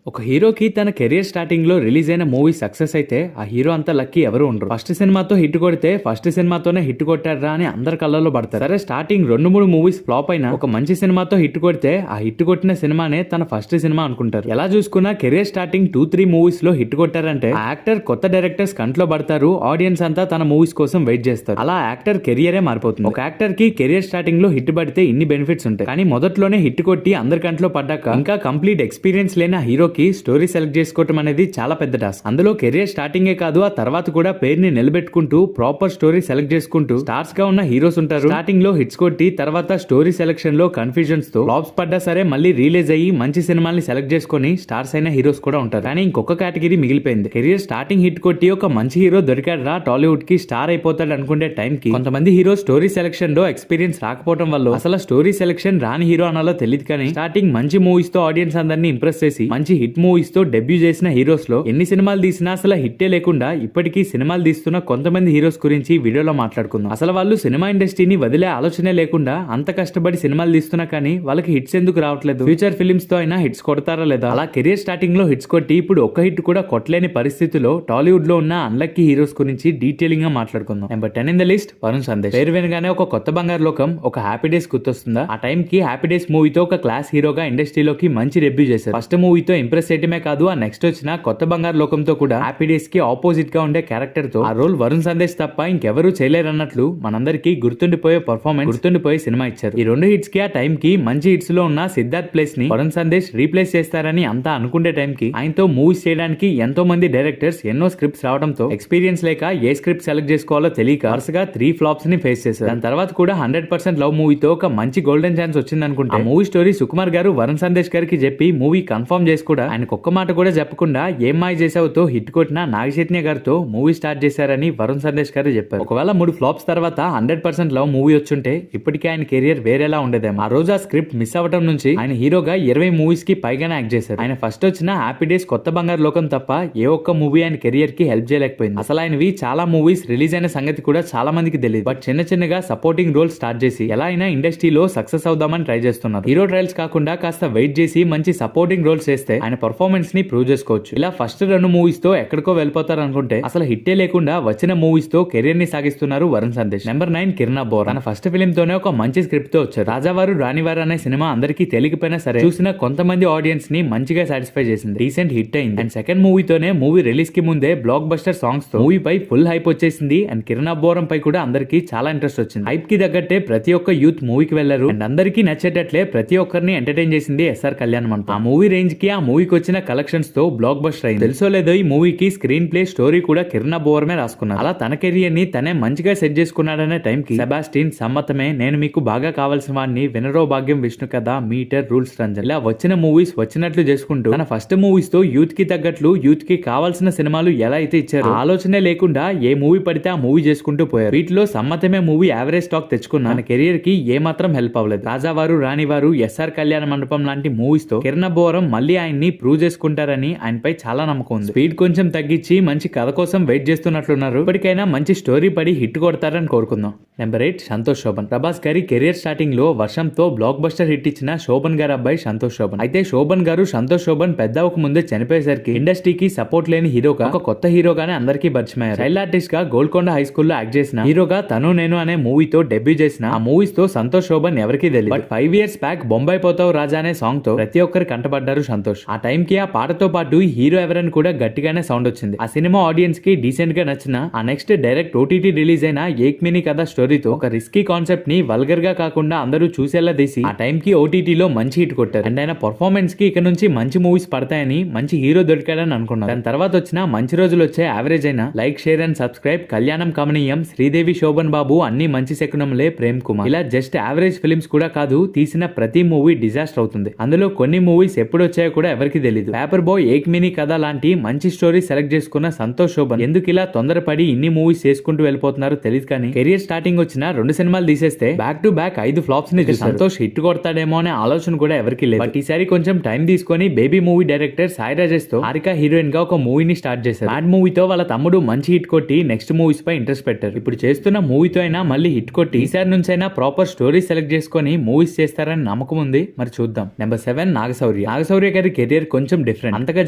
ఒక హీరోకి తన కెరీర్ స్టార్టింగ్ లో రిలీజ్ అయిన మూవీ సక్సెస్ అయితే ఆ హీరో అంత లక్కీ ఎవరు ఉండరు. ఫస్ట్ సినిమాతో హిట్ కొడితే ఫస్ట్ సినిమాతోనే హిట్ కొట్టారా అని అందరి కళ్ళలో పడతారు. సరే స్టార్టింగ్ 2-3 మూవీస్ ఫ్లాప్ అయినా ఒక మంచి సినిమాతో హిట్ కొడితే ఆ హిట్ కొట్టిన సినిమానే తన ఫస్ట్ సినిమా అనుకుంటారు. ఎలా చూసుకున్నా కెరీర్ స్టార్టింగ్ 2-3 మూవీస్ లో హిట్ కొట్టారంటే ఆ యాక్టర్ కొత్త డైరెక్టర్స్ కంట్లో పడతారు. ఆడియన్స్ అంతా తన మూవీస్ కోసం వెయిట్ చేస్తారు. అలా యాక్టర్ కెరియరే మారిపోతుంది. ఒక యాక్టర్ కి కెరియర్ స్టార్టింగ్ లో హిట్ పడితే ఇన్ని బెనిఫిట్స్ ఉంటాయి. కానీ మొదట్లోనే హిట్ కొట్టి అందరి కంట్లో పడ్డాక ఇంకా కంప్లీట్ ఎక్స్పీరియన్స్ లేని హీరో స్టోరీ సెలెక్ట్ చేసుకోవడం అనేది చాలా పెద్ద టాస్క్. అందులో కెరియర్ స్టార్టింగే కాదు, ఆ తర్వాత కూడా పేరుని నిలబెట్టుకుంటూ ప్రాపర్ స్టోరీ సెలెక్ట్ చేసుకుంటూ స్టార్స్ గా ఉన్న హీరోస్ ఉంటారు. స్టార్టింగ్ లో హిట్స్ కొట్టి తర్వాత స్టోరీ సెలెక్షన్ లో కన్ఫ్యూజన్స్ తో ఫ్లాప్స్ పడ్డా సరే మళ్ళీ రిలీజ్ అయ్యి మంచి సినిమాల్ని సెలెక్ట్ చేసుకుని స్టార్స్ అయిన హీరోస్ కూడా ఉంటారు. కానీ ఇంకొక కేటగిరీ మిగిలిపోయింది. కెరియర్ స్టార్టింగ్ హిట్ కొట్టి ఒక మంచి హీరో దొరికాడరా టాలీవుడ్ కి స్టార్ అయిపోతాడు అనుకునే టైం కి కొంతమంది హీరో స్టోరీ సెలెక్షన్ లో ఎక్స్పీరియన్స్ రాకపోవడం వల్ల అసలు స్టోరీ సెలెక్షన్ రాని హీరో అనాలో తెలియదు. కానీ స్టార్టింగ్ మంచి మూవీస్ తో ఆడియన్స్ అందరినీ ఇంప్రెస్ చేసి మంచి హిట్ మూవీస్ తో డెబ్యూ చేసిన హీరోస్ లో ఎన్ని సినిమాలు తీసినా అసలు హిట్టే లేకుండా ఇప్పటికీ సినిమాలు తీస్తున్న కొంతమంది హీరోస్ గురించి వీడియోలో మాట్లాడుకుందాం. అసలు వాళ్ళు సినిమా ఇండస్ట్రీని వదిలే ఆలోచనే లేకుండా అంత కష్టపడి సినిమాలు తీస్తున్నా కానీ వాళ్ళకి హిట్స్ ఎందుకు రావట్లేదు? ఫ్యూచర్ ఫిలిమ్స్ తో అయినా హిట్స్ కొడతారా లేదా? అలా కెరీర్ స్టార్టింగ్ లో హిట్స్ కొట్టి ఇప్పుడు ఒక్క హిట్ కూడా కొట్టలేని పరిస్థితిలో టాలీవుడ్ లో ఉన్న అన్లక్కీ హీరోస్ గురించి డీటెయిలింగ్ గా మాట్లాడుకుందాం. Number 10 in the list Varun Sandesh. పేరు వినగానే ఒక కొత్త బంగారు లోకం, ఒక హ్యాపీ డేస్ గుర్తొస్తుందా? ఆ టైం కి హ్యాపీ డేస్ మూవీతో ఒక క్లాస్ హీరోగా ఇండస్ట్రీలోకి మంచి డెబ్యూ చేశారు. ఫస్ట్ మూవీతో ఇంప్రెస్ చేయడమే కాదు, ఆ నెక్స్ట్ వచ్చిన కొత్త బంగారు లోకంతో కూడా హ్యాపీ డేస్ కి ఆపోజిట్ గా ఉండే క్యారెక్టర్ తో ఆ రోల్ వరుణ్ సందేశ్ తప్ప ఇంకెవరూ చేయలేరన్నట్లు మనందరికీ గుర్తుండిపోయే పర్ఫార్మెన్స్, గుర్తుండిపోయే సినిమా ఇచ్చారు. ఈ 2 హిట్స్ కి ఆ టైం కి మంచి హిట్స్ లో ఉన్న సిద్ధార్థ్ ప్లేస్ ని వరుణ్ సందేశ్ రీప్లేస్ చేస్తారని అంతా అనుకునే టైం కి ఆయనతో మూవీస్ చేయడానికి ఎంతో మంది డైరెక్టర్స్ ఎన్నో స్క్రిప్ట్స్ రావడంతో ఎక్స్పీరియన్స్ లేక ఏ స్క్రిప్ట్ సెలెక్ట్ చేసుకోవాలో తెలియక వరుసగా 3 ఫ్లాప్స్ ని ఫేస్ చేశారు. దాని తర్వాత కూడా 100% లవ్ మూవీతో ఒక మంచి గోల్డెన్ ఛాన్స్ వచ్చింది అనుకుంటే ఆ మూవీ స్టోరీ సుకుమార్ గారు వరుణ్ సందేశ్ గారికి చెప్పి మూవీ కన్ఫర్మ్ చేసి కూడా ఆయనకు ఒక్క మాట కూడా చెప్పకుండా ఏం మాయ చేసావుతో హిట్ కొట్టిన నాగ చైతన్య గారితో మూవీ స్టార్ట్ చేశారని వరుణ్ సందేశ్ గారు చెప్పారు. ఒకవేళ 3 ఫ్లాప్స్ తర్వాత 100% లవ్ మూవీ వచ్చుంటే ఇప్పటికే ఆయన కెరియర్ వేరేలా ఉండేదేమో. ఆ రోజు ఆ స్క్రిప్ట్ మిస్ అవ్వడం నుంచి ఆయన హీరోగా 20 మూవీస్ కి పైగానే యాక్ట్ చేశారు. ఆయన ఫస్ట్ వచ్చిన హ్యాపీ డేస్, కొత్త బంగారు లోకం తప్ప ఏ ఒక్క మూవీ ఆయన కెరియర్ కి హెల్ప్ చేయలేకపోయింది. అసలు ఆయనవి చాలా మూవీస్ రిలీజ్ అయిన సంగతి కూడా చాలా మందికి తెలియదు. బట్ చిన్న చిన్నగా సపోర్టింగ్ రోల్ స్టార్ట్ చేసి ఎలా అయినా ఇండస్ట్రీలో సక్సెస్ అవుదామని ట్రై చేస్తున్నారు. హీరో ట్రయల్స్ కాకుండా కాస్త వెయిట్ చేసి మంచి సపోర్టింగ్ రోల్స్ చేస్తే ఆయన పర్ఫార్మెన్స్ ని ప్రూవ్ చేసుకోవచ్చు. ఇలా ఫస్ట్ 2 మూవీస్ తో ఎక్కడికో వెళ్ళిపోతారు అనుకుంటే అసలు హిట్టే లేకుండా వచ్చిన మూవీస్ తో కెరీర్ ని సాగిస్తున్నారు వరుణ్ సందేశ్. నెంబర్ 9 కిరణ్ అబ్బోర్. తన ఫస్ట్ ఫిలిం తోనే ఒక మంచి స్క్రిప్ట్ తో వచ్చారు. రాజావారు రాణివారు అనే సినిమా అందరికీ తెలియకపోయినా సరే చూసిన కొంతమంది ఆడియన్స్ ని మంచిగా సాటిస్ఫై చేసింది. రీసెంట్ హిట్ అయింది. అండ్ సెకండ్ మూవీతోనే మూవీ రిలీజ్ కి ముందే బ్లాక్ బస్టర్ సాంగ్స్ తో మూవీ పై ఫుల్ హైప్ వచ్చేసింది. అండ్ కిరణ్ అబ్బోరం పై కూడా అందరికీ చాలా ఇంట్రెస్ట్ వచ్చింది. హైప్ కి తగ్గట్టే ప్రతి ఒక్క యూత్ మూవీకి వెళ్లారు. అండ్ అందరికీ నచ్చేటట్లే ప్రతి ఒక్కరిని ఎంటర్టైన్ చేసింది ఎస్ఆర్ కళ్యాణ్ మంటపం. ఆ మూవీ రేంజ్ కి ఆ మూవీకి వచ్చిన కలెక్షన్స్ తో బ్లాక్ బస్టర్ అయింది. తెలుసో లేదో ఈ మూవీకి స్క్రీన్ ప్లే, స్టోరీ కూడా కిరణ్ అబ్బోరమే రాసుకున్నారు. అలా తన కెరియర్ ని తనే మంచిగా సెట్ చేసుకున్నాడనే టైం కి సెబాస్టిన్, సమ్మతమే, నేను మీకు బాగా కావాల్సిన వాడిని, వినరో భాగ్యం, విష్ణు కథ, మీటర్, రూల్స్ రంజన్ ఇలా వచ్చిన మూవీస్ వచ్చినట్లు చేసుకుంటూ తన ఫస్ట్ మూవీస్ తో యూత్ కి తగ్గట్లు యూత్ కి కావాల్సిన సినిమాలు ఎలా అయితే ఇచ్చారో ఆలోచనే లేకుండా ఏ మూవీ పడితే ఆ మూవీ చేసుకుంటూ పోయారు. వీటిలో సమ్మతమే మూవీ యావరేజ్ స్టాక్ తెచ్చుకున్న తన కెరియర్ కి ఏ మాత్రం హెల్ప్ అవ్వలేదు. రాజావారు రాణివారు, ఎస్ఆర్ కళ్యాణ మండపం లాంటి మూవీస్ తో కిరణ్ అబ్బోరం మళ్ళీ ఆయన్ని ప్రూవ్ చేసుకుంటారని ఆయనపై చాలా నమ్మకం ఉంది. స్పీడ్ కొంచెం తగ్గించి మంచి కథ కోసం వెయిట్ చేస్తున్నట్లున్నారు. ఇప్పటికైనా మంచి స్టోరీ పడి హిట్ కొడతారని కోరుకుందాం. నెంబర్ 8 సంతోష్ శోభన్. ప్రభాస్ గారి కెరియర్ స్టార్టింగ్ లో వర్షంతో బ్లాక్ బస్టర్ హిట్ ఇచ్చిన శోభన్ గారి అబ్బాయి సంతోష్ శోభన్. అయితే శోభన్ గారు సంతోష్ శోభన్ పెద్ద ఒక ముందే చనిపోయేసరికి ఇండస్ట్రీకి సపోర్ట్ లేని హీరోగా ఒక కొత్త హీరోగానే అందరికీ పరిచయం అయ్యారు. చైల్డ్ ఆర్టిస్ట్ గా గోల్కొండ హై స్కూల్లో యాక్ట్ చేసిన హీరోగా తను నేను అనే మూవీతో డెబ్యూ చేసిన ఆ మూవీస్ తో సంతోష్ శోభన్ ఎవరికీ తెలియదు. బట్ 5 years బ్యాక్ బొంబాయి పోతావు రాజా అనే సాంగ్ తో ప్రతి ఒక్కరు కంటపడ్డారు సంతోష్. ఆ టైం కి ఆ పాటతో పాటు హీరో ఎవరని కూడా గట్టిగానే సౌండ్ వచ్చింది. ఆ సినిమా ఆడియన్స్ కి డీసెంట్ గా నచ్చిన ఆ నెక్స్ట్ డైరెక్ట్ ఓటీటీ రిలీజ్ అయిన ఏక్ మినీ కథ స్టోరీతో ఒక రిస్కీ కాన్సెప్ట్ ని వల్గర్ గా కాకుండా అందరూ చూసేలా తీసి ఆ టైం కి ఓటీటీలో మంచి హిట్ కొట్టారు. అండ్ ఆయన పర్ఫార్మెన్స్ కి ఇక నుంచి మంచి మూవీస్ పడతాయని మంచి హీరో దొరికాడని అనుకున్నారు. దాని తర్వాత వచ్చిన మంచి రోజులు వచ్చే యావరేజ్ అయిన లైక్, షేర్ అండ్ సబ్స్క్రైబ్, కళ్యాణం కమనీయం, శ్రీదేవి, శోభన్ బాబు, అన్ని మంచి శకునంలే, ప్రేమ్ కుమార్ ఇలా జస్ట్ యావరేజ్ ఫిలిమ్స్ కూడా కాదు, తీసిన ప్రతి మూవీ డిజాస్టర్ అవుతుంది. అందులో కొన్ని మూవీస్ ఎప్పుడు వచ్చాయో కూడా ఎవరికి తెలియదు. పేపర్ బాయ్, ఏక్ మినీ కథ లాంటి మంచి స్టోరీ సెలెక్ట్ చేసుకున్న సంతోష్ శోభన్ ఎందుకు ఇలా తొందరపడి ఇన్ని మూవీస్ చేసుకుంటూ వెళ్ళిపోతున్నారో తెలియదు. కానీ కెరియర్ స్టార్టింగ్ గ్యాపింగ్ వచ్చిన 2 సినిమాలు తీసేస్తే బ్యాక్ టు బ్యాక్ 5 ఫ్లాప్స్ ని సంతోష్ హిట్ కొడతాడేమో అనే ఆలోచన కూడా ఎవరికి లేదు. బట్ ఈసారి కొంచెం టైం తీసుకొని baby movie director Sai Rajesh తో హారిక హీరోయిన్ గా ఒక మూవీని స్టార్ట్ చేశారు. మ్యాడ్ మూవీతో వాళ్ళ తమ్ముడు మంచి హిట్ కొట్టి నెక్స్ట్ మూవీస్ పై ఇంట్రెస్ట్ పెట్టారు. ఇప్పుడు చేస్తున్న మూవీతో అయినా మళ్ళీ హిట్ కొట్టి ఈసారి నుంచి అయినా ప్రాపర్ స్టోరీ సెలెక్ట్ చేసుకొని మూవీస్ చేస్తారని నమ్మకం ఉంది. మరి చూద్దాం. నెంబర్ 7 నాగశౌర్య. నాగశౌర్య గారి కెరియర్ కొంచెం డిఫరెంట్. అంతగా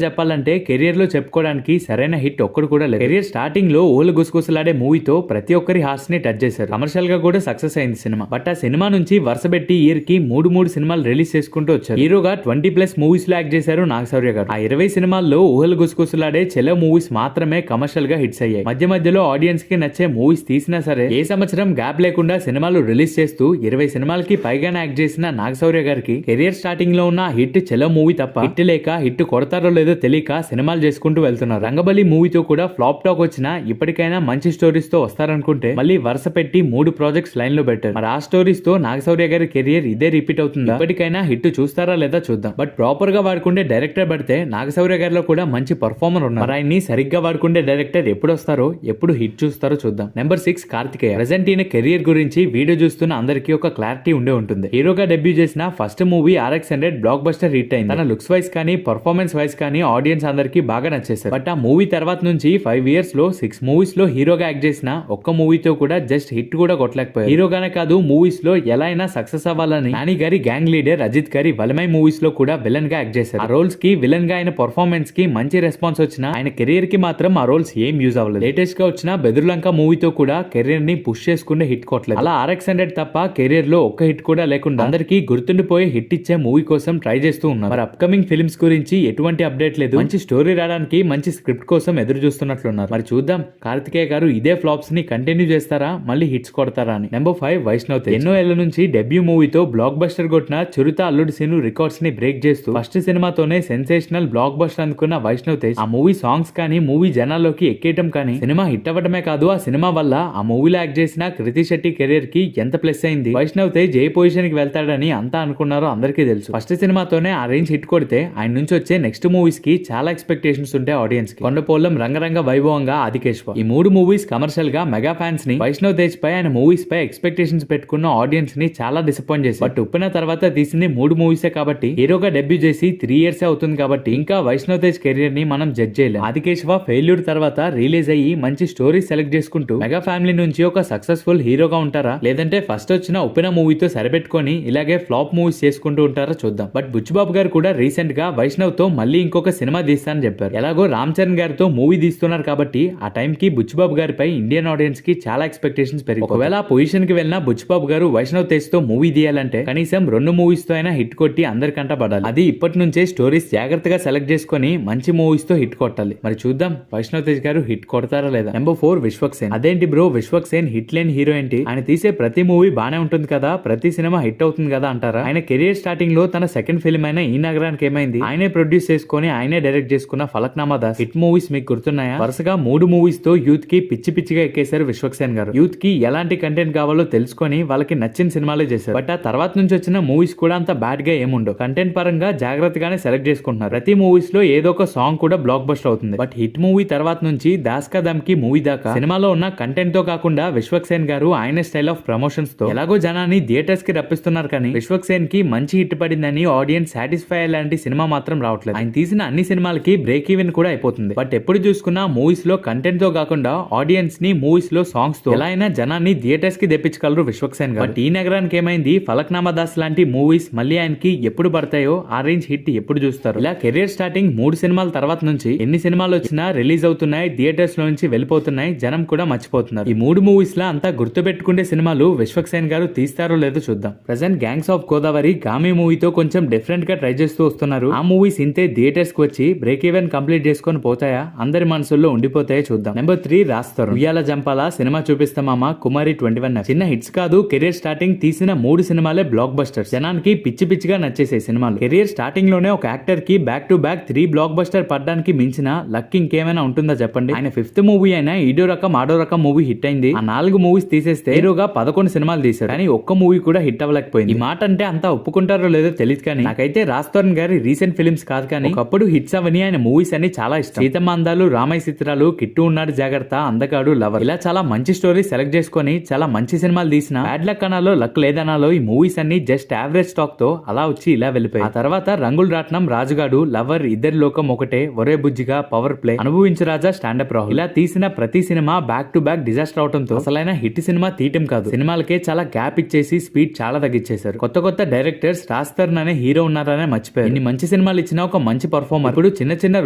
చెప్పాలంటే కెరియర్ లో చెప్పుకోవడానికి సరైన హిట్ ఒక్కడు కూడా లేదు. కెరియర్ స్టార్టింగ్ లో ఓలు గుసగుసలాడే మూవీతో ప్రతి ఒక్కరి హార్ట్స్ ని టచ్ చేశారు. కమర్షియల్ గా కూడా సక్సెస్ అయింది సినిమా. బట్ ఆ సినిమా నుంచి వరుస పెట్టి ఇయర్ కి 3 సినిమాలు రిలీజ్ చేసుకుంటూ వచ్చారు. హీరోగా 20+ మూవీస్ లో యాక్ట్ చేశారు నాగశౌర్య గారు. ఆ 20 సినిమాల్లో ఊహలు గుసగుసలాడే చెలో మూవీస్ మాత్రమే కమర్షియల్ గా హిట్స్ అయ్యాయి. మధ్య మధ్యలో ఆడియన్స్ కి నచ్చే మూవీస్ తీసినా సరే ఏ సంవత్సరం గ్యాప్ లేకుండా సినిమాలు రిలీజ్ చేస్తూ 20 సినిమాలకి పైగానే యాక్ట్ చేసిన నాగశౌర్య గారికి కెరియర్ స్టార్టింగ్ లో ఉన్న హిట్ చెలో మూవీ తప్ప హిట్ లేక హిట్ కొడతారో లేదో తెలియక సినిమాలు చేసుకుంటూ వెళ్తున్నారు. రంగబలి మూవీతో కూడా ఫ్లాప్ టాక్ వచ్చినా ఇప్పటికైనా మంచి స్టోరీస్ తో వస్తారనుకుంటే మళ్ళీ వరుస పెట్టి 3 ప్రాజెక్ట్స్ లైన్ లో పెట్టారు. మరి ఆ స్టోరీస్ తో నాగశౌర్య గారి కెరియర్ ఇదే రిపీట్ అవుతుందా? ఇప్పటికైనా హిట్ చూస్తారా లేదా చూద్దాం. బట్ ప్రాపర్ గా వాడుకుంటే డైరెక్టర్ పడితే నాగశౌర్య గారిలో కూడా మంచి పర్ఫార్మర్ ఉన్నారు. మరి ఆయన్ని సరిగ్గా వాడుకుంటే డైరెక్టర్ ఎప్పుడు వస్తారో ఎప్పుడు హిట్ చూస్తారో చూద్దాం. నెంబర్ 6 కార్తికేయ. ప్రెసెంట్ ఈయన కెరియర్ గురించి వీడియో చూస్తున్న అందరికీ ఒక క్లారిటీ ఉండే ఉంటుంది. హీరోగా డెబ్యూ చేసిన first movie RX100 block buster hit అయింది. తన లుక్స్ వైజ్ కానీ పర్ఫార్మెన్స్ వైజ్ కానీ ఆడియన్స్ అందరికీ బాగా నచ్చేశారు. బట్ ఆ మూవీ తర్వాత నుంచి 5 ఇయర్స్ లో 6 మూవీస్ లో హీరోగా యాక్ట్ చేసిన ఒక్క మూవీతో కూడా జస్ట్ హిట్ కూడా కొట్టలేకపోయారు. హీరోగానే కాదు మూవీస్ లో ఎలా అయినా సక్సెస్ అవ్వాలని నాని గారి గ్యాంగ్ లీడర్ అజిత్ గారి వలమై మూవీస్ లో కూడా విలన్ గా యాక్ట్ చేశారు. ఆ రోల్స్ కి విలన్ గా ఆయన పర్ఫార్మెన్స్ కి మంచి రెస్పాన్స్ వచ్చినా ఆయన కెరియర్ కి మాత్రం ఆ రోల్స్ ఏం యూజ్ అవ్వలేదు. లేటెస్ట్ గా వచ్చిన బెదుర్లంక మూవీతో కూడా కెరియర్ ని పుష్ చేసుకునే హిట్ కొట్టలేదు. అలా RX100 తప్ప కెరియర్ లో ఒక్క హిట్ కూడా లేకుండా అందరికీ గుర్తుండిపోయే హిట్ ఇచ్చే మూవీ కోసం ట్రై చేస్తూ ఉన్నారు. మరి అప్కమింగ్ ఫిల్మ్స్ గురించి ఎటువంటి అప్డేట్ లేదు. మంచి స్టోరీ రావడానికి మంచి స్క్రిప్ట్ కోసం ఎదురు చూస్తున్నట్లున్నారు. మరి చూద్దాం కార్తికేయ గారు ఇదే ఫ్లాప్స్ ని కంటిన్యూ చేస్తారా మళ్ళీ హిట్స్ కొడతారా అని. నెంబర్ 5 వైష్ణవ్ తేజ్. ఎన్నో ఏళ్ల నుంచి డెబ్యూ మూవీతో బ్లాక్ బస్టర్ కొట్టిన చిరుత అల్లుడు సీను రికార్డ్స్ ని బ్రేక్ చేస్తూ ఫస్ట్ సినిమాతోనే సెన్సేషనల్ బ్లాక్ బస్టర్ అందుకున్న వైష్ణవ్ తేజ్ ఆ మూవీ సాంగ్స్ కానీ మూవీ జనాల్లోకి ఎక్కేయటం కానీ సినిమా హిట్ అవ్వడమే కాదు ఆ సినిమా వల్ల ఆ మూవీలో యాక్ట్ చేసిన కృతి శెట్టి కెరీర్ కి ఎంత ప్లస్ అయింది. వైష్ణవ్ తేజ్ ఏ పొజిషన్ కి వెళ్తాడని అంతా అనుకున్నారో అందరికీ తెలుసు. ఫస్ట్ సినిమాతోనే ఆ రేంజ్ హిట్ కొడితే ఆయన నుంచి వచ్చే నెక్స్ట్ మూవీస్ కి చాలా ఎక్స్పెక్టేషన్స్ ఉంటాయి ఆడియన్స్ కి. కొండపోలం, రంగరంగ వైభవంగా, ఆదికేశవ ఈ 3 మూవీస్ కమర్షియల్ గా మెగా ఫ్యాన్స్ ని వైష్ణవ్ తేజ్ పై ఆయన మూవీస్ పై ఎక్స్పెక్టేషన్స్ పెట్టుకున్న ఆడియన్స్ ని చాలా డిసప్పాయింట్ చేసి బట్ ఉప్పిన తర్వాత తీసింది 3 మూవీసే కాబట్టి హీరోగా డెబ్యూ చేసి 3 ఇయర్స్ అవుతుంది కాబట్టి ఇంకా వైష్ణవ్ తేజ్ కెరియర్ ని మనం జడ్జ్ చేయలేం. ఆదికేశవ ఫెయిల్యూర్ తర్వాత రిలీజ్ అయ్యి మంచి స్టోరీ సెలెక్ట్ చేసుకుంటూ మెగా ఫ్యామిలీ నుంచి ఒక సక్సెస్ఫుల్ హీరోగా ఉంటారా లేదంటే ఫస్ట్ వచ్చిన ఉప్పిన మూవీతో సరిపెట్టుకొని ఇలాగే ఫ్లాప్ మూవీస్ చేసుకుంటూ ఉంటారా చూద్దాం. బట్ బుచ్చిబాబు గారు కూడా రీసెంట్ గా వైష్ణవ్ తో మళ్ళీ ఇంకొక సినిమా తీస్తానని చెప్పారు. ఎలాగో రామ్ చరణ్ గారితో మూవీ తీస్తున్నారు కాబట్టి ఆ టైం కి బుచ్చిబాబు గారిపై ఇండియన్ ఆడియన్స్ కి చాలా ఎక్స్పెక్టేషన్స్ పెరిగి ఒకవేళ ఆ పొజిషన్ కి వెళ్ళిన బుచ్చిబాబు గారు వైష్ణవ్ తేజ్ తో మూవీ తీయాలంటే కనీసం 2 మూవీస్ తో అయినా హిట్ కొట్టి అందరికంట పడాలి. అది ఇప్పటి నుంచే స్టోరీస్ జాగ్రత్తగా సెలెక్ట్ చేసుకుని మంచి మూవీస్ తో హిట్ కొట్టాలి. మరి చూద్దాం వైష్ణవ్ తేజ్ గారు హిట్ కొడతారా లేదా. నెంబర్ 4 విశ్వక్ సేన్. అదేంటి బ్రో విశ్వక్ సేన్ హిట్ లేని హీరో ఏంటి? ఆయన తీసే ప్రతి మూవీ బానే ఉంటుంది కదా, ప్రతి సినిమా హిట్ అవుతుంది కదా అంటారా? ఆయన కెరియర్ స్టార్టింగ్ లో తన సెకండ్ ఫిల్మ్ అయిన ఈ నగరానికి ఏమైంది ఆయనే ప్రొడ్యూస్ చేసుకుని ఆయనే డైరెక్ట్ చేసుకున్న ఫలక్నామా దాస్ హిట్ మూవీస్ మీకు గుర్తున్నాయా? వరుసగా 3 మూవీస్ తో యూత్ కి పిచ్చిగా ఎక్కేశారు విశ్వక్ సేన్ గారు. యూత్ కి ఎలాంటి కంటెంట్ కావాలో తెలుసుకొని వాళ్ళకి నచ్చిన సినిమాలే చేశారు. బట్ ఆ తర్వాత నుంచి వచ్చిన మూవీస్ కూడా అంత బ్యాడ్ గా ఏముండవు. కంటెంట్ పరంగా జాగ్రత్తగానే సెలెక్ట్ చేసుకుంటున్నారు. ప్రతి మూవీస్ లో ఏదో ఒక సాంగ్ కూడా బ్లాక్ బస్టర్ అవుతుంది. బట్ హిట్ మూవీ తర్వాత నుంచి దాస్ కా దమ్కి మూవీ దాకా సినిమాలో ఉన్న కంటెంట్ తో కాకుండా విశ్వక్ సేన్ గారు ఆయన స్టైల్ ఆఫ్ ప్రమోషన్స్ తో ఎలాగో జనాన్ని థియేటర్స్ కి రప్పిస్తున్నారు. కానీ విశ్వక్ సేన్ కి మంచి హిట్ పడిందని ఆడియన్స్ సాటిస్ఫై అయ్యేలాంటి సినిమా మాత్రం రావట్లేదు. ఆయన తీసిన అన్ని సినిమాలకి బ్రేక్ ఈవెన్ కూడా అయిపోతుంది. బట్ ఎప్పుడు చూసుకున్నా మూవీస్ లో కంటెంట్ తో కాకుండా ఆడియన్స్ ని మూవీస్ లో సాంగ్స్ తో ఎలా అయినా జనాన్ని థియేటర్స్ కి తెప్పించగలరు విశ్వక్ సేన్ గారు. బట్ ఈ నగరానికి ఏమైంది, ఫలక్నామా దాస్ లాంటి మూవీస్ మళ్ళీ ఆయనకి ఎప్పుడు పడతాయో ఆ రేంజ్ హిట్ ఎప్పుడు చూస్తారు. ఇలా కెరియర్ స్టార్టింగ్ 3 సినిమాల తర్వాత నుంచి ఎన్ని సినిమాలు వచ్చినా రిలీజ్ అవుతున్నాయి, థియేటర్స్ లో నుంచి వెళ్ళిపోతున్నాయి, జనం కూడా మర్చిపోతున్నారు. ఈ 3 మూవీస్ లా అంతా గుర్తుపెట్టుకునే సినిమాలు విశ్వక్ సేన్ గారు తీస్తారో లేదో చూద్దాం. Present gangs of Godavari Gaami మూవీతో కొంచెం డిఫరెంట్ గా ట్రై చేస్తూ వస్తున్నారు. ఆ మూవీస్ ఇంతే థియేటర్స్ కి వచ్చి బ్రేక్ ఈవెన్ కంప్లీట్ చేసుకొని పోతాయా, అందరి మనసుల్లో ఉండిపోతాయో చూద్దాం. నెంబర్ 3 రాస్తారు. ఉయ్యాల జంపాల సినిమా చూపిస్తామా కుమారి 21 చిన్న హిట్స్ కాదు, కెరియర్ స్టార్టింగ్ తీసిన 3 సినిమాలే బ్లాక్ బస్టర్స్. జనానికి పిచ్చిగా నచ్చేసే సినిమాలు. కెరియర్ స్టార్టింగ్ లోనే ఒక యాక్టర్ కి back to back 3 block buster పడడానికి మించిన లక్ ఇంకేమైనా ఉంటుందా చెప్పండి. ఆయన 5th మూవీ అయినా ఈడో రకం ఆడో రకం మూవీ హిట్ అయింది. ఆ 4 మూవీస్ తీసేస్తే హీరోగా 11 సినిమాలు తీశారు, కానీ ఒక్క మూవీ కూడా హిట్ అవ్వలేకపోయింది. ఈ మాట అంటే అంతా ఒప్పుకుంటారో లేదో తెలియదు, కానీ నాకైతే రాజ్తరుణ్ గారి రీసెంట్ ఫిల్మ్స్ కాదు కానీ ఒకప్పుడు హిట్స్ అవని ఆయన మూవీస్ అని చాలా ఇష్టం. సీతమ్మ అందాలు, రామయ్య చిత్రాలు, కిట్టు ఉన్నాడు జాగ్రత్త, అందగాడు, లవర్ ఇలా చాలా మంచి స్టోరీ సెలెక్ట్ చేసుకుని చేసుకొని చాలా మంచి సినిమాలు తీసిన బ్యాడ్ లక్ అనాలో లక్ లేదనాలో ఈ మూవీస్ అన్ని జస్ట్ యావరేజ్ స్టాక్ తో అలా వచ్చి ఇలా వెళ్ళిపోయి ఆ తర్వాత రంగుల రాట్నం, రాజుగాడు, లవర్, ఇద్దరి లోకం ఒకటే, ఒరే బుజ్జిగా, పవర్ ప్లే, అనుభవించు రాజా, స్టాండప్ రాహుల్ ఇలా తీసిన ప్రతి cinema back to back disaster అవడంతో అసలైన హిట్ సినిమా తీయటం కాదు, సినిమాలకే చాలా గ్యాప్ ఇచ్చేసి స్పీడ్ చాలా తగ్గించేశారు. కొత్త కొత్త డైరెక్టర్స్ రాజ్ తరుణ్ అనే హీరో ఉన్నారనే మర్చిపోయారు. ఇన్ని మంచి సినిమాలు ఇచ్చిన ఒక మంచి పర్ఫార్మర్ ఇప్పుడు చిన్న చిన్న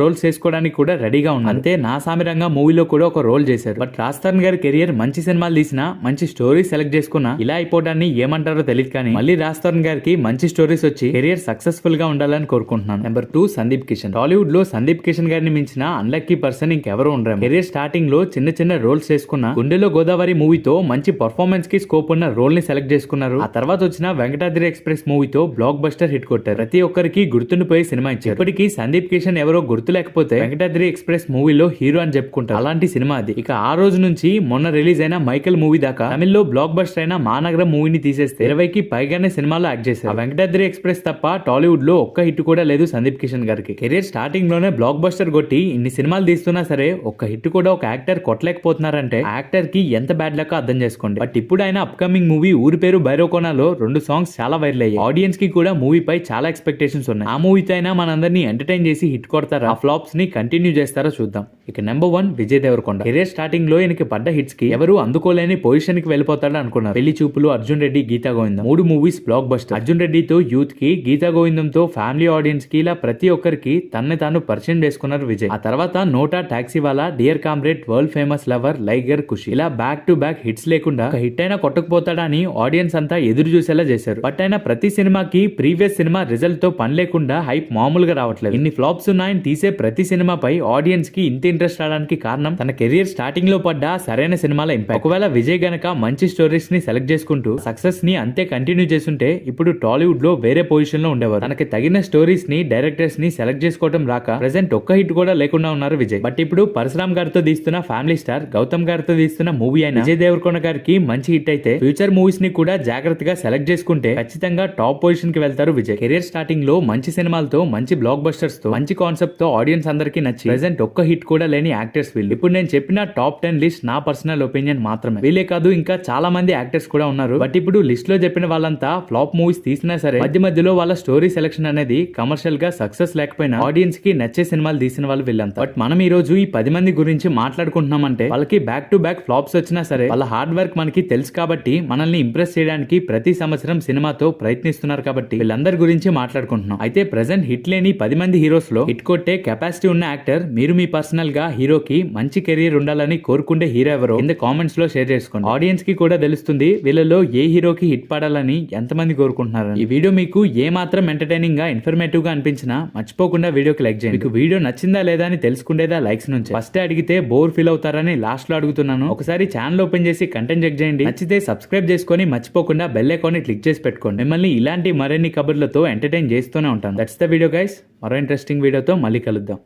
రోల్స్ చేసుకోవడానికి కూడా రెడీగా ఉన్నారు. అంతే నా సామిరంగా మూవీలో కూడా ఒక రోల్ చేశారు. బట్ రాజ్ తరుణ్ గారి కెరియర్ మంచి సినిమాలు తీసినా, మంచి స్టోరీ సెలెక్ట్ చేసుకున్నా ఇలా అయిపోవడాన్ని ఏమంటారో తెలియదు కానీ మళ్ళీ రాజ్ తరుణ్ గారికి మంచి స్టోరీస్ వచ్చి కెరియర్ సక్సెస్ఫుల్ గా ఉండాలని కోరుకుంటున్నాను. నెంబర్ 2 సందీప్ కిషన్. టాలీవుడ్ లో సందీప్ కిషన్ గారిని మించిన అన్లక్కీ పర్సన్ ఇంకెవరూ ఉండరు. కెరియర్ స్టార్టింగ్ లో చిన్న చిన్న రోల్స్ చేసుకున్న గుండెలో గోదావరి మూవీతో మంచి పర్ఫార్మెన్స్ కి స్కోప్ ఉన్న రోల్ ని సెలెక్ట్ చేసుకున్నారు. ఆ తర్వాత వచ్చిన వెంకటాద్రి ఎక్స్ప్రెస్ మూవీతో బ్లాక్ బస్టర్ హిట్ కొట్టారు. ప్రతి ఒక్కరికి గుర్తుండిపోయే సినిమా ఇచ్చారు. ఇప్పటికీ సందీప్ కిషన్ ఎవరో గుర్తు లేకపోతే వెంకటాద్రి ఎక్స్ప్రెస్ మూవీలో హీరో అని చెప్పుకుంటారు. అలాంటి సినిమా అది. ఇక ఆ రోజు నుంచి మొన్న రిలీజ్ అయిన మైకల్ మూవీ దాకా తమిళ్లో బ్లాక్ బస్టర్ అయిన మానగరం మూవీని తీసేస్తే 20కి పైగానే సినిమాలో యాక్ట్ చేశారు. ఆ వెంకటాద్రి ఎక్స్ప్రెస్ తప్ప టాలీవుడ్ లో ఒక్క హిట్ కూడా లేదు సందీప్ కిషన్ గారికి. కెరీర్ స్టార్టింగ్ లోనే బ్లాక్ బస్టర్ కొట్టి ఇన్ని సినిమాలు తీస్తున్నా సరే ఒక్క హిట్ కూడా ఒక యాక్టర్ కొట్టలేకపోతున్నారంటే ఆ యాక్టర్ కి ఎంత బ్యాడ్ లక్ అర్థం చేసుకోండి. బట్ ఇప్పుడు ఆయన అప్కమింగ్ మూవీ ఊరి పేరు భైరవకోనలో 2 సాంగ్స్ చాలా వైరల్ అయ్యాయి. ఆడియన్స్ కి కూడా మూవీ పై చాలా ఎక్స్పెక్టేషన్స్ ఉన్నాయి. ఆ మూవీతో అయినా మనందరినీ ఎంటర్టైన్ చేసి హిట్ కొడతారా, ఆ ఫ్లాప్స్ ని కంటిన్యూ చేస్తారో చూద్దాం. ఇక number 1 Vijay Devarakonda. Career starting లో ఈయనకి పడ్డ హిట్స్ కి ఎవరు అందుకోలేని పొజిషన్ కి వెళ్ళిపోతాడు అనుకున్నారు. పెళ్లి చూపులు, అర్జున్ రెడ్డి, గీతా గోవిందం 3 మూవీస్ బ్లాక్ బస్టర్. అర్జున్ రెడ్డితో యూత్ కి, గీతా గోవిందంతో ఫ్యామిలీ ఆడియన్స్ కి ఇలా ప్రతి ఒక్కరికి తన్ను తాను పరిచయం చేసుకున్నారు విజయ్. ఆ తర్వాత Nota, taxi wala, dear comrade, world famous lover, liger, Khushi ఇలా బ్యాక్ టు బ్యాక్ హిట్స్ లేకుండా ఒక హిట్ అయినా కొట్టకపోతాడని ఆడియన్స్ అంతా ఎదురు చూసేలా చేశారు. బట్ అయినా ప్రతి సినిమాకి ప్రీవియస్ సినిమా రిజల్ట్ తో పని లేకుండా హైప్ మామూలుగా రావట్లేదు. ఇన్ని ఫ్లాప్స్ ఉన్నాయని తీసే ప్రతి సినిమాపై ఆడియన్స్ కి ఇంత ఇంట్రెస్ట్ రావడానికి కారణం తన కెరియర్ స్టార్టింగ్ లో పడ్డ సరైన సినిమాల ఇంపాక్ట్. ఒకవేళ విజయ్ గనక మంచి స్టోరీస్ ని సెలెక్ట్ చేసుకుంటూ సక్సెస్ ని అంతే కంటిన్యూ చేస్తుంటే ఇప్పుడు టాలీవుడ్ లో వేరే పొజిషన్ లో ఉండేవారు. తనకి తగిన స్టోరీస్ ని, డైరెక్టర్స్ ని సెలెక్ట్ చేసుకోవడం రాక ప్రెసెంట్ ఒక్క హిట్ కూడా లేకుండా ఉన్నారు విజయ్. బట్ ఇప్పుడు పరశురామ్ గారితో తీస్తున్న ఫ్యామిలీ స్టార్, గౌతమ్ గారితో తీస్తున్న మూవీ అయిన విజయ్ దేవరకొండ గారికి మంచి హిట్ అయితే ఫ్యూచర్ మూవీస్ ని కూడా జాగ్రత్తగా సెలెక్ట్ చేసుకుంటే ఖచ్చితంగా టాప్ పొజిషన్ కి వెళ్తారు విజయ్. కెరియర్ స్టార్టింగ్ లో మంచి సినిమాలతో, మంచి బ్లాక్ బస్టర్స్ తో, మంచి కాన్సెప్ట్ తో ఆడియన్స్ అందరికీ నచ్చి ప్రెసెంట్ ఒక్క హిట్ కూడా లేని యాక్టర్స్ వీళ్ళు. ఇప్పుడు నేను చెప్పిన టాప్ 10 లిస్ట్ నా పర్సనల్ ఒపీనియన్ మాత్రమే. వీళ్ళే కాదు ఇంకా చాలా మంది యాక్టర్స్ కూడా ఉన్నారు. బట్ ఇప్పుడు లిస్ట్ లో చెప్పిన వాళ్ళంతా ఫ్లాప్ మూవీస్ తీసినా సరే మధ్య మధ్యలో వాళ్ళ స్టోరీ సెలెక్షన్ అనేది కమర్షియల్ గా సక్సెస్ లేకపోయినా ఆడియన్స్ కి నచ్చే సినిమాలు తీసిన వాళ్ళు వీళ్ళంతా. బట్ మనం ఈ రోజు ఈ 10 మంది గురించి మాట్లాడుకుంటున్నామంటే వాళ్ళకి బ్యాక్ టు బ్యాక్ ఫ్లాప్స్ వచ్చినా సరే వాళ్ళ హార్డ్ వర్క్ మనకి తెలుసు కాబట్టి మనల్ని ఇంప్రెస్ చేయడానికి ప్రతి సంవత్సరం సినిమాతో ప్రయత్నిస్తున్నారు కాబట్టి వీళ్ళందరి గురించి మాట్లాడుకుంటున్నాం. అయితే ప్రెసెంట్ హిట్ లేని 10 మంది హీరోస్ లో హిట్ కొట్టే కెపాసిటీ ఉన్న యాక్టర్, మీరు మీ పర్సనల్ గా హీరోకి మంచి కెరీర్ ఉండాలని కోరుకుంటే హీరో ఎవరో కింద కామెంట్స్ లో షేర్ చేసుకోండి. ఆడియన్స్ కి కూడా తెలుస్తుంది వీళ్ళలో ఏ హీరోకి హిట్ పడాలని ఎంతమంది కోరుకుంటున్నారని. ఈ వీడియో మీకు ఏ మాత్రం ఎంటర్టైనింగ్ గా, ఇన్ఫర్మేటివ్ గా అనిపించినా మర్చిపోకుండా వీడియోకి లైక్ చేయండి. మీకు వీడియో నచ్చిందా లేదా అని తెలుసుకునేదా లైక్స్ నుంచి. ఫస్ట్ అడిగితే బోర్ ఫీల్ అవుతారని లాస్ట్ లో అడుగుతున్నాను. ఒకసారి ఛానల్ ఓపెన్ చేసి కంటెంట్ చెక్ చేయండి. నచ్చితే సబ్స్క్రైబ్ చేసుకొని మర్చిపోకుండా బెల్ ఐకాన్ ని క్లిక్ చేసి పెట్టుకోండి. మిమ్మల్ని ఇలాంటి మరిన్ని కబుర్లతో ఎంటర్టైన్ చేస్తూనే ఉంటాను. That's the video guys. మరో ఇంట్రెస్టింగ్ వీడియోతో మళ్ళీ కలుద్దాం.